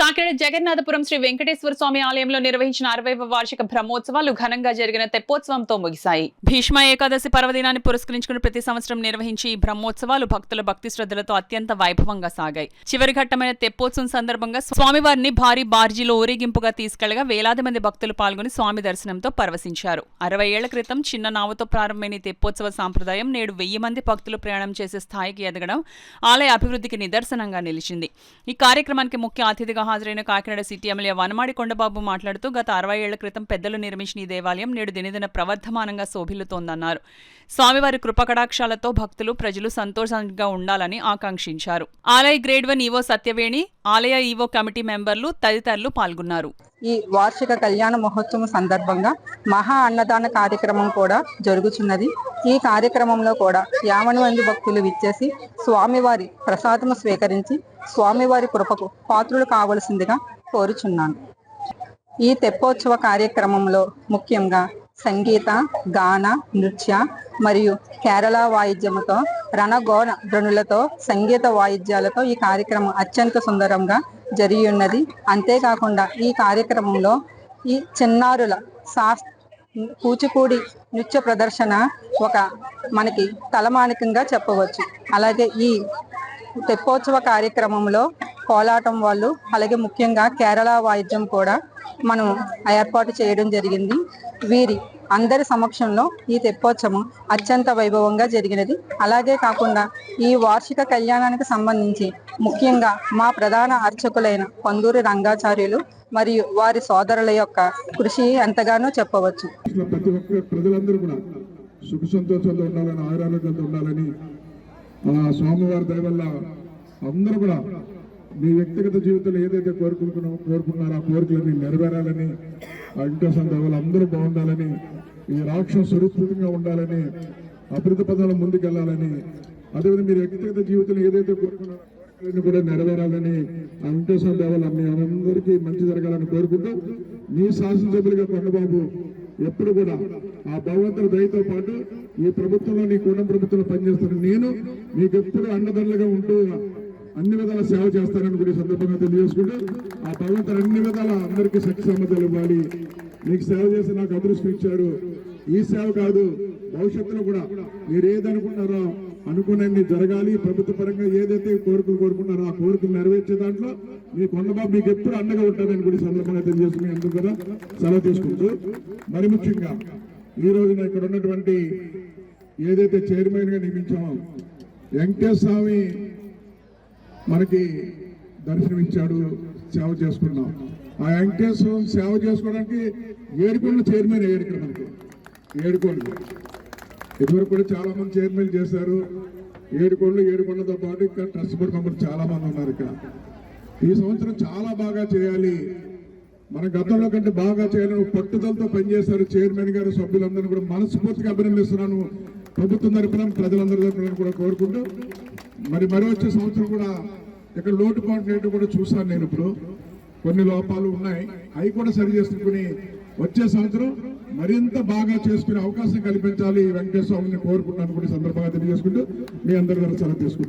కాకినాడ జగన్నాథపురం శ్రీ వెంకటేశ్వర స్వామి ఆలయంలో నిర్వహించిన 60వ వార్షిక బ్రహ్మోత్సవాలు ఘనంగా జరిగిన తెప్పోత్సవంతో ముగిశాయి. భీష్మ ఏకాదశి పర్వదినాన్ని పురస్కరించుకుని ప్రతి సంవత్సరం నిర్వహించి ఈ బ్రహ్మోత్సవాలు భక్తుల భక్తి శ్రద్ధలతో అత్యంత వైభవంగా సాగాయి. చివరి ఘట్టమైన తెప్పోత్సవం సందర్భంగా స్వామివారిని భారీ బార్జీలో ఊరేగింపుగా తీసుకెళ్లగా వేలాది మంది భక్తులు పాల్గొని స్వామి దర్శనంతో పరవశించారు. 60 ఏళ్ల క్రితం చిన్న నావతో ప్రారంభమైన తెప్పోత్సవ సాంప్రదాయం నేడు 1000 మంది భక్తులు ప్రయాణం చేసే స్థాయికి ఎదగడం ఆలయ అభివృద్ధికి నిదర్శనంగా నిలిచింది. ఈ కార్యక్రమానికి ముఖ్య అతిథిగా హాజరైన కాకినాడ సిటీ ఎమ్మెల్యే వనమాడి కొండబాబు మాట్లాడుతూ గత 60 ఏళ్ల క్రితం పెద్దలు నిర్మించిన ఈ దేవాలయం నేడు దినదిన ప్రవర్ధమానంగా శోభిల్లుతోందన్నారు. స్వామివారి కృపకటాక్షాలతో భక్తులు ప్రజలు సంతోషంగా ఉండాలని ఆకాంక్షించారు. ఆలయ గ్రేడ్ 1 ఈవో సత్యవేణి, ఆలయ ఈవో కమిటీ మెంబర్లు తదితరులు పాల్గొన్నారు. ఈ వార్షిక కళ్యాణ మహోత్సవం సందర్భంగా మహా అన్నదాన కార్యక్రమం కూడా జరుగుతున్నది. ఈ కార్యక్రమంలో కూడా 50 మంది భక్తులు విచ్చేసి స్వామివారి ప్రసాదము స్వీకరించి స్వామివారి కృపకు పాత్రులు కావలసిందిగా కోరుచున్నాను. ఈ తెప్పోత్సవ కార్యక్రమంలో ముఖ్యంగా సంగీత, గాన, నృత్య మరియు కేరళ వాయిద్యముతో రణగోణ ధ్వనులతో సంగీత వాయిద్యాలతో ఈ కార్యక్రమం అత్యంత సుందరంగా జరిగి ఉన్నది. అంతేకాకుండా ఈ కార్యక్రమంలో ఈ చిన్నారుల కూచిపూడి నృత్య ప్రదర్శన ఒక మనకి తలమానికంగా చెప్పవచ్చు. అలాగే ఈ తెప్పోత్సవ కార్యక్రమంలో కోలాటం వాళ్ళు, అలాగే ముఖ్యంగా కేరళ వాయిద్యం కూడా మనం ఏర్పాటు చేయడం జరిగింది. వీరి అందరి సమక్షంలో ఈ తెప్పోత్సవం అత్యంత వైభవంగా జరిగినది. అలాగే కాకుండా ఈ వార్షిక కళ్యాణానికి సంబంధించి ముఖ్యంగా మా ప్రధాన అర్చకులైన కొందూరి రంగాచార్యులు మరియు వారి సోదరుల యొక్క కృషి ఎంతగానో చెప్పవచ్చు. ప్రతి ఒక్క ప్రజలందరూ కూడా సుఖ సంతోషాలతో ఉండాలని, ఆరోగ్యంతో ఉండాలని స్వామివారి దయ వల్ల అందరూ కూడా మీ వ్యక్తిగత జీవితంలో ఏదైతే కోరుకున్నారో ఆ కోరికలని నెరవేరాలని, ఆ వెంకటేశ్వర దయ వల్ల అందరూ బాగుండాలని, ఈ రాష్ట్రం సురక్షితంగా ఉండాలని, అభివృద్ధి పథంలో ముందుకెళ్లాలని, అదేవిధంగా మీరు వ్యక్తిగత జీవితంలో ఏదైతే కోరుకున్నారో కూడా నెరవేరాలని, ఆ వెంకటేశ్వర దయ వల్ల మీ అందరికీ మంచి జరగాలని కోరుకుంటూ మీ శాసనసభ్యులుగా కొండబాబు ఎప్పుడు కూడా ఆ భగవంతుడి దయతో పాటు ఈ ప్రభుత్వంలో నీ కూటమి ప్రభుత్వంలో పనిచేస్తున్న నేను మీకు ఎప్పుడు అండదండలుగా ఉంటూ అన్ని విధాల సేవ చేస్తానని కూడా సందర్భంగా తెలియజేసుకుంటూ ఆ భగవంతుడు అన్ని విధాల అందరికీ శక్తి సామర్థ్యాలు ఇవ్వాలి. మీకు సేవ చేసి నాకు అదృష్టం ఇచ్చారు. ఈ సేవ కాదు, భవిష్యత్తులో కూడా మీరు ఏదనుకున్నారో అనుకున్నది జరగాలి. ప్రభుత్వ పరంగా ఏదైతే కోరికలు కోరుకున్నారో ఆ కోరికలు నెరవేర్చే దాంట్లో మీ కొండబాబు మీకు ఎప్పుడు అండగా ఉంటారని కూడా సందర్భంగా తెలియజేసుకుని అందుకు కూడా సెలవు తీసుకుంటూ, మరి ముఖ్యంగా ఈ రోజున ఇక్కడ ఉన్నటువంటి ఏదైతే చైర్మన్ గా నియమించామో వెంకటేశ్వర స్వామి మనకి దర్శనమిచ్చాడు, సేవ చేసుకున్నాం. ఆ వెంకటేశ్వర సేవ చేసుకోవడానికి ఏడుకొండల చైర్మన్ అయ్యాడు. ఇక్కడ మనకి ఏడుకొండలు ఇదివరకు కూడా చాలా మంది చైర్మన్ చేశారు. ఏడుకొండలతో పాటు ఇక్కడ ట్రస్ట్ బోర్డు మెంబర్లు చాలా మంది ఉన్నారు. ఇక్కడ ఈ సంవత్సరం చాలా బాగా చేయాలి, మన గతంలో కంటే బాగా చేయాలని పట్టుదలతో పనిచేశారు చైర్మన్ గారు, సభ్యులందరూ కూడా మనస్ఫూర్తిగా అభినందిస్తున్నాను. ప్రభుత్వం తరపున ప్రజలందరి తరపున కూడా కోరుకుంటూ, మరి వచ్చే సంవత్సరం కూడా ఇక్కడ లోటుపాట్లు కూడా చూశాను నేను. ఇప్పుడు కొన్ని లోపాలు ఉన్నాయి, అవి కూడా సరి చేసుకుని వచ్చే సంవత్సరం మరింత బాగా చేసుకునే అవకాశం కల్పించాలి వెంకటేశ్వర స్వామిని కోరుకుంటున్నాను కూడా సందర్భంగా తెలియజేసుకుంటూ మీ అందరి ద్వారా సెలవు తీసుకుంటాను.